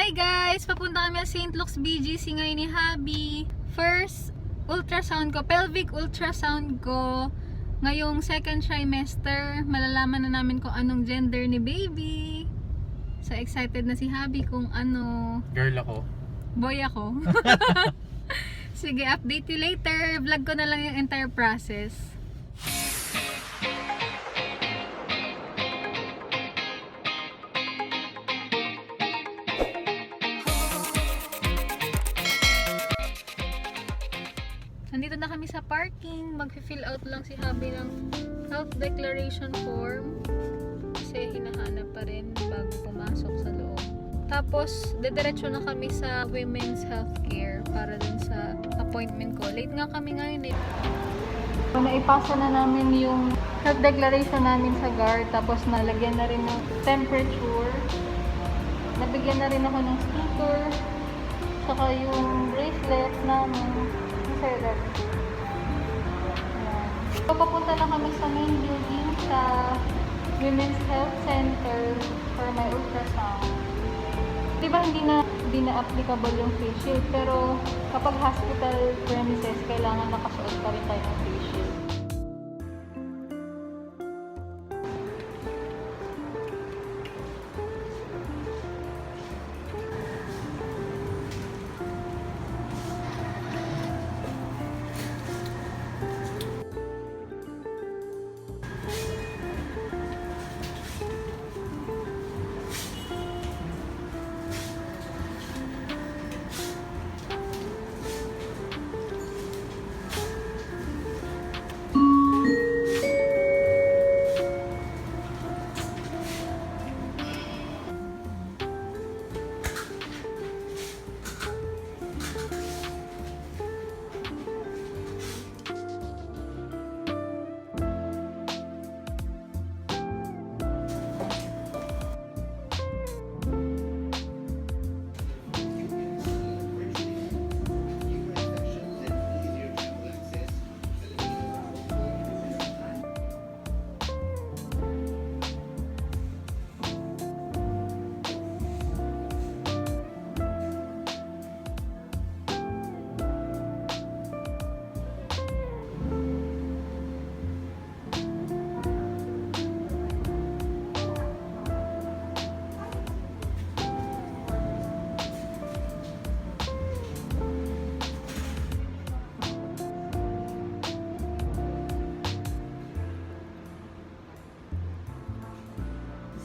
Hi guys! Papunta kami sa St. Luke's BGC ngayon ni Habi. First ultrasound ko, pelvic ultrasound ko. Ngayong second trimester, malalaman na namin kung anong gender ni baby. So excited na si Habi kung ano. Girl ako. Boy ako. Sige, update you later. Vlog ko na lang yung entire process. Nandito na kami sa parking. Mag-fill out lang si Habi ng health declaration form. Kasi hinahanap pa rin bago pumasok sa loob. Tapos, dediretso na kami sa women's healthcare para dun sa appointment ko. Late nga kami ngayon eh. So, naipasa na namin yung health declaration namin sa guard. Tapos, nalagyan na rin ng temperature. Nabigyan na rin ako ng sticker. Saka yung bracelet namin. Ayan. So, papunta na kami sa main building sa Women's Health Center for my ultrasound. Diba hindi na applicable yung face shield, pero kapag hospital premises, kailangan nakasuot pa rin tayo ng face shield.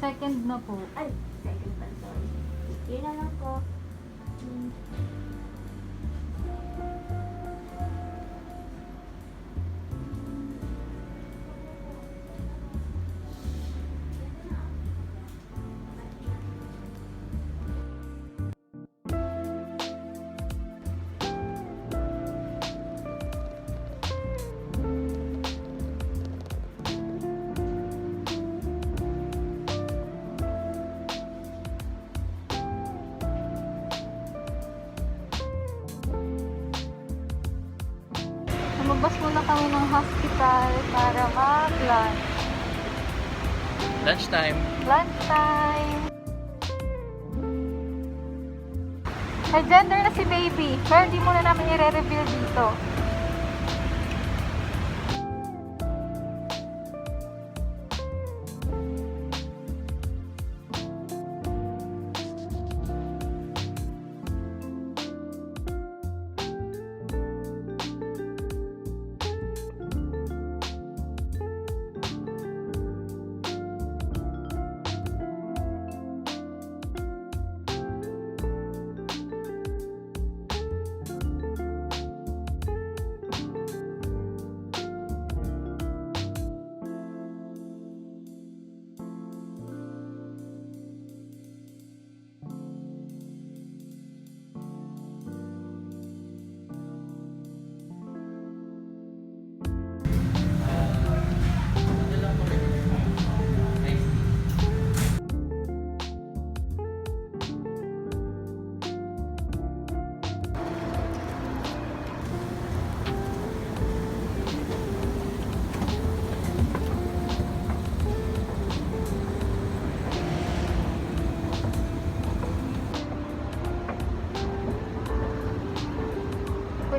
Second na po. Ay, second pa, sorry. Yun na lang po. Lumabas muna kami ng hospital para mag-lunch. Lunchtime. Lunchtime! May gender na si baby, pero hindi muna namin i-reveal dito.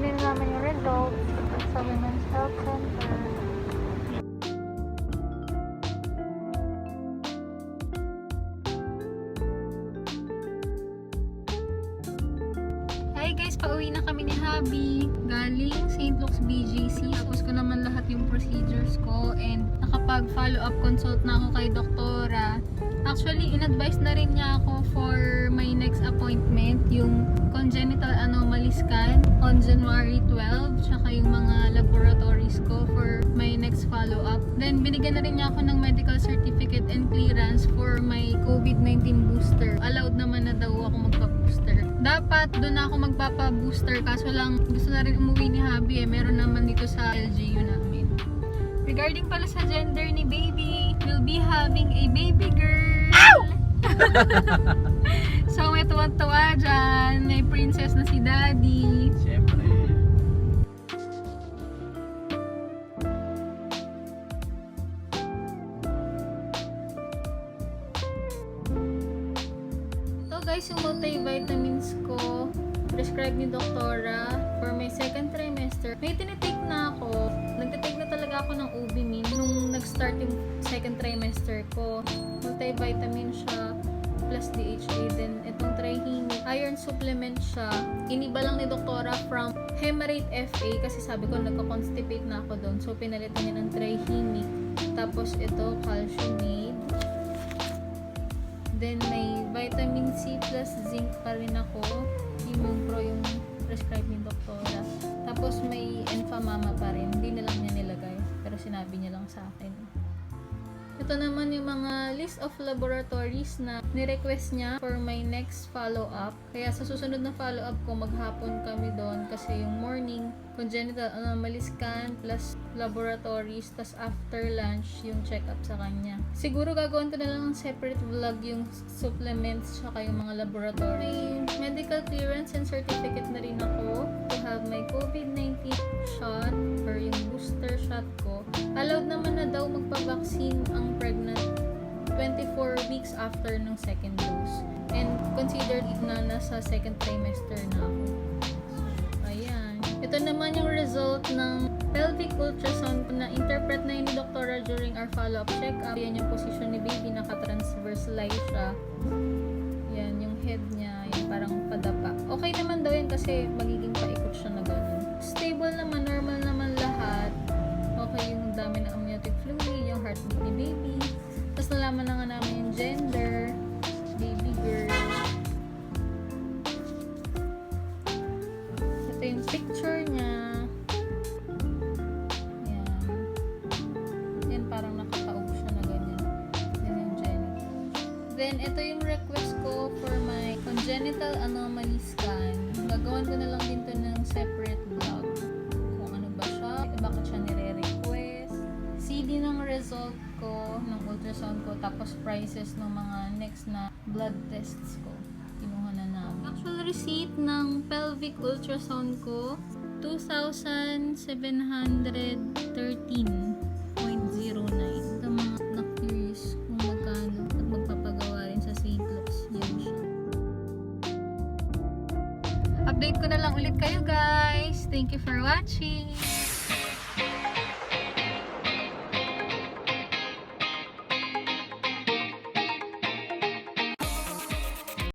kunin namin yung results sa Women's Health Center. Hi guys, pauwi na kami ni Habi galing St. Luke's BGC. Tapos ko naman lahat yung procedures ko and nakapag-follow up consult na ako kay doktora. Actually, in-advise na rin niya ako for my next appointment, yung congenital anomaly scan on January 12, tsaka yung mga laboratories ko for my next follow-up. Then, binigyan na rin niya ako ng medical certificate and clearance for my COVID-19 booster. Allowed naman na daw ako magpa-booster. Dapat doon ako magpapa-booster, kaso lang gusto na rin umuwi ni Habi meron naman dito sa LGU namin. Regarding pala sa gender ni baby, we'll be having a baby girl! So may tuwa-tuwa dyan, may princess na si daddy. Siyempre. Ito guys, yung multivitamins ko, prescribed ni doktora for my second trimester. May tinitake na ako. Nagtitake na talaga ako ng OB-Gyne nung nag-start yung second trimester ko. Multivitamin siya, plus DHA. Then itong Trihemic, iron supplement siya. Iniba lang ni doktora from Hemarate FA kasi sabi ko nagko-constipate na ako doon. So pinalitan niya ng Trihemic. Tapos ito, calciumate. Then may vitamin C plus zinc pa rin ako. Immune Pro yung prescribe ni doktora. Tapos may Enfamama pa rin. Hindi na lang niya nilagay. Pero sinabi niya lang sa akin. Ito naman yung mga list of laboratories na ni-request niya for my next follow-up. Kaya sa susunod na follow-up ko, maghapon kami doon kasi yung morning, congenital anomaly scan plus laboratories, tas after lunch, yung check-up sa kanya. Siguro gagawin ko na lang ng separate vlog yung supplements tsaka yung mga laboratory. May medical clearance and certificate na rin ako to have my COVID-19 shot or yung booster shot ko. Allowed naman na daw magpa-vaccine ang pregnant 24 weeks after ng second dose. And considered na nasa second trimester na ako. Ayan. Ito naman yung result ng pelvic ultrasound na interpret na yun ni doktora during our follow-up check-up. Yan yung position ni baby, naka-transverse lie siya. Yan, yung head niya, yung parang padapa. Okay naman daw yun kasi magiging paikot siya na gano'n. Stable naman, normal naman lahat. Okay yung dami ng amniotic fluid, yung heartbeat ni baby. Tapos nalaman na nga namin yung gender, baby girl. Ito yung picture niya. Yan. Yan parang nakataob siya na ganyan. Yan yung genital. Then ito yung request ko for my congenital anomaly scan. Gagawin ko na lang din to ng separate vlog. Kung ano ba siya, bakit siya nire-request. CD ng result ko, ng ultrasound ko, tapos prices ng mga next na blood tests ko. Kinuha na namin. Actual receipt ng pelvic ultrasound ko, 2,713.09. Sa mga na-curious kung magkano at magpapagawa rin sa St. Luke's. Yan siya. Update ko na lang ulit kayo guys. Thank you for watching.